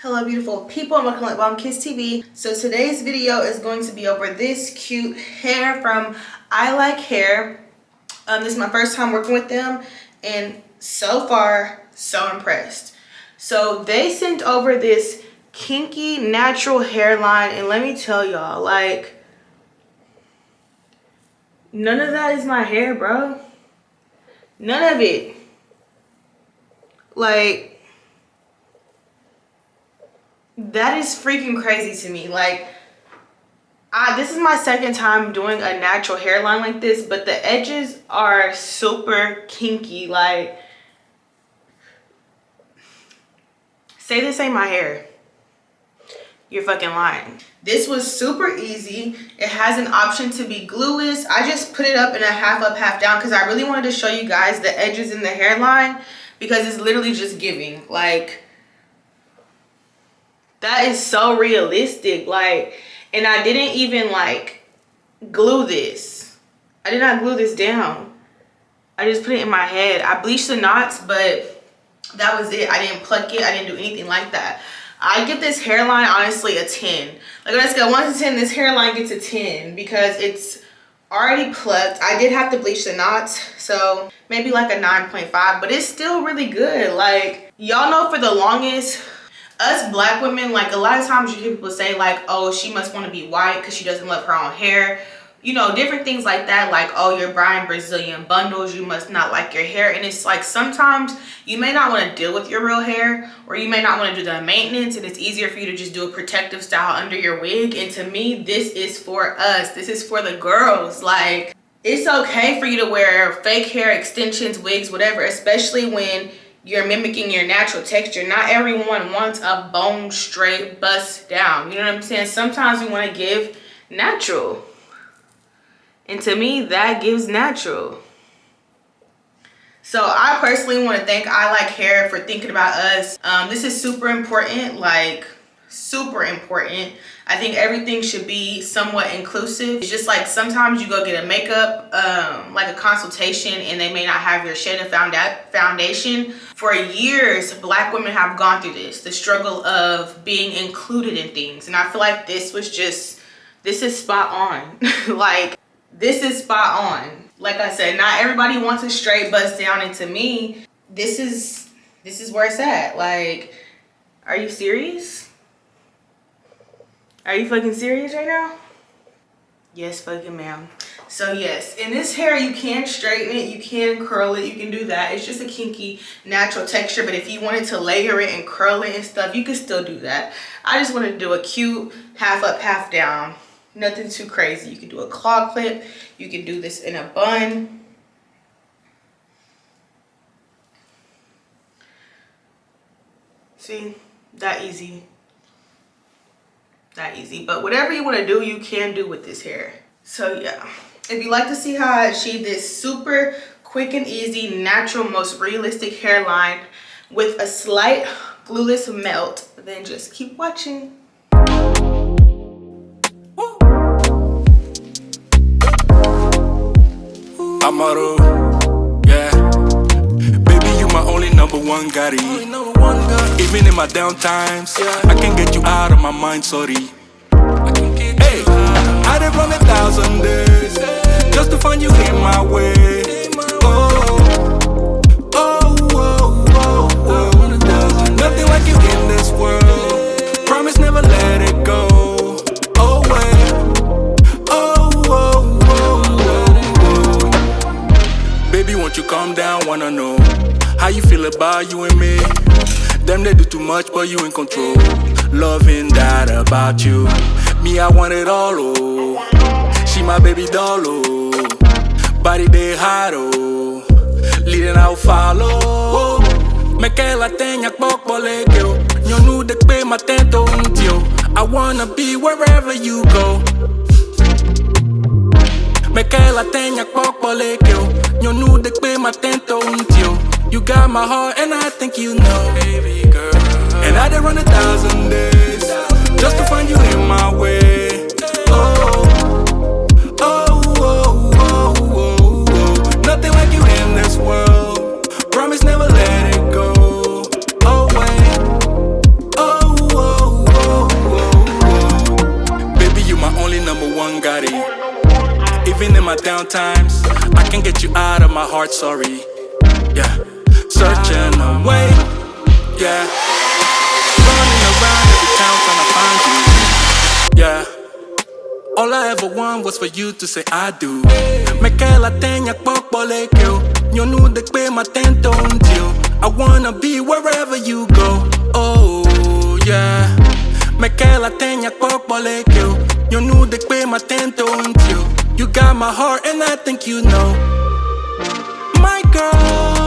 Hello beautiful people, and welcome to Bomb Kiss TV. So today's video is going to be over this cute hair from Ft.Ilikehair. This is my first time working with them, and so far so impressed. So they sent over this kinky natural hairline, and let me tell y'all, like, none of that is my hair, bro. None of it. Like, that is freaking crazy to me. Like, this is my second time doing a natural hairline like this, but the edges are super kinky. Like, say this ain't my hair, you're fucking lying. This was super easy. It has an option to be glueless. I just put it up in a half up, half down because I really wanted to show you guys the edges in the hairline, because it's literally just giving. Like, that is so realistic. Like, and I didn't even like glue this. I did not glue this down. I just put it in my head. I bleached the knots, but that was it. I didn't pluck it. I didn't do anything like that. I give this hairline honestly a 10. Like, on a scale of 1 to 10, this hairline gets a 10 because it's already plucked. I did have to bleach the knots, so maybe like a 9.5, but it's still really good. Like, y'all know, for the longest, us black women, like, a lot of times you hear people say like, oh, she must want to be white because she doesn't love her own hair, you know, different things like that. Like, oh, you're buying Brazilian bundles, you must not like your hair. And it's like, sometimes you may not want to deal with your real hair, or you may not want to do the maintenance, and it's easier for you to just do a protective style under your wig. And to me, this is for us. This is for the girls. Like, it's okay for you to wear fake hair, extensions, wigs, whatever, especially when you're mimicking your natural texture. Not everyone wants a bone straight bust down, you know what I'm saying? Sometimes we want to give natural, and to me, that gives natural. So I personally want to thank Ft.Ilikehair for thinking about us. This is super important, like super important. I think everything should be somewhat inclusive. It's just like, sometimes you go get a makeup, like a consultation, and they may not have your shade of foundation. For years, black women have gone through this, the struggle of being included in things. And I feel like this was just, this is spot on. Like, this is spot on. Like I said, not everybody wants a straight bust down, and to me, this is where it's at. Like, are you serious? Are you fucking serious right now? Yes, fucking ma'am. So yes, in this hair, you can straighten it, you can curl it, you can do that. It's just a kinky natural texture, but if you wanted to layer it and curl it and stuff, you can still do that. I just wanted to do a cute half up, half down. Nothing too crazy. You can do a claw clip, you can do this in a bun. See, that easy. That easy. But whatever you want to do, you can do with this hair. So yeah, if you like to see how I achieve this super quick and easy, natural, most realistic hairline with a slight glueless melt, then just keep watching. Amaro, yeah. Baby, you my only number one gotti. Even in my down times, I can get you out of my mind, sorry. Hey, I done run 1,000 days just to find you in my way. Oh, oh, oh, oh, oh. Nothing like you in this world. Promise never let it go. Oh, wait. Oh, oh, oh, oh. Baby, won't you calm down? Wanna know how you feel about you and me? Them they do too much, but you in control. Loving that about you. Me, I want it all, oh. She my baby doll, oh. Body they hot, oh. Leading out follow. Me que la tenga poco le quiero. Yo no de pe matento un tío. I wanna be wherever you go. Me que la tenga poco le quiero. Yo no de pe matento un tío. You got my heart and I think you know, baby girl. And I done run 1,000 days just to find you in my way. Oh, oh, oh, oh, oh, oh. Nothing like you in this world. Promise never let it go. Oh, wait. Oh, heart, sorry. Yeah, searching away. Yeah, running around every town trying to find you. Yeah, all I ever want was for you to say I do. Me que la tenha pokpole kyo. Yo nu de pe matento until I wanna be wherever you go. Oh yeah. Me que la tenha pokpole kyo. Yo nu de pe matento until you got my heart and I think you know. My girl.